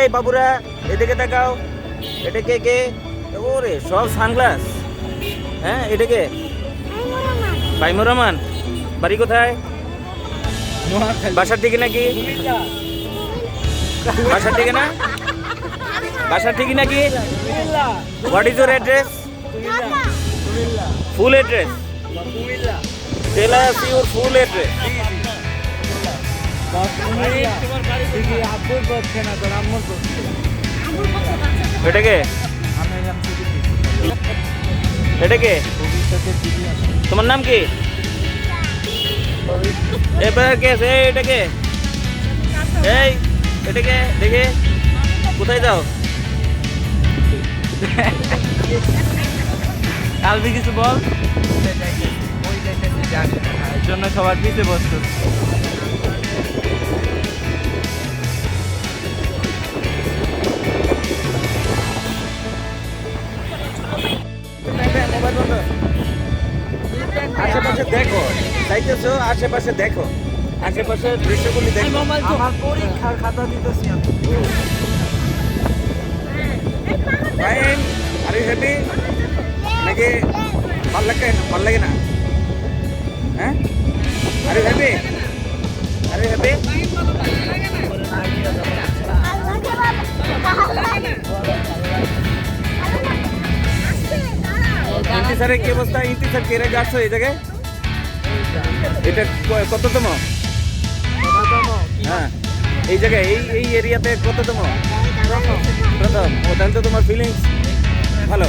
এই বাবুরা এদিকে তাকাও। এটা কে কে? ওরে সব সানগ্লাস। হ্যাঁ এটা কে? ফাইমুর রহমান। বাড়ি কোথায়? বাসার ঠিকানা কি? বাসার ঠিকানা? বাসার ঠিকানা কি? What is your address? Full address? Tell us your full address. এটা কে? এটা কে? তোমার নাম কি? এবার কে? এটা কে? এই এটা কে? দেখে কোথায় যাও? কালবি কিছু বল। এর জন্য সবার পিছে বসতো। আশেপাশে দেখো, চাইতেছো আশেপাশে দেখো, আশেপাশের দৃশ্যগুলি দেখো। আমার পরীক্ষার খাতা দিতেছি আমি। Fine, are you happy? নাকি ভাল লাগে না? হ্যাঁ, are you happy? Are you happy? ইন্তি স্যারের কি অবস্থা? ইন্তি স্যার কে রে গাছ এই জায়গায়? এটা কততম? হ্যাঁ, এই জায়গায় এই এরিয়াতে কততম? প্রথম। ও তাহলে তো তোমার ফিলিংস ভালো।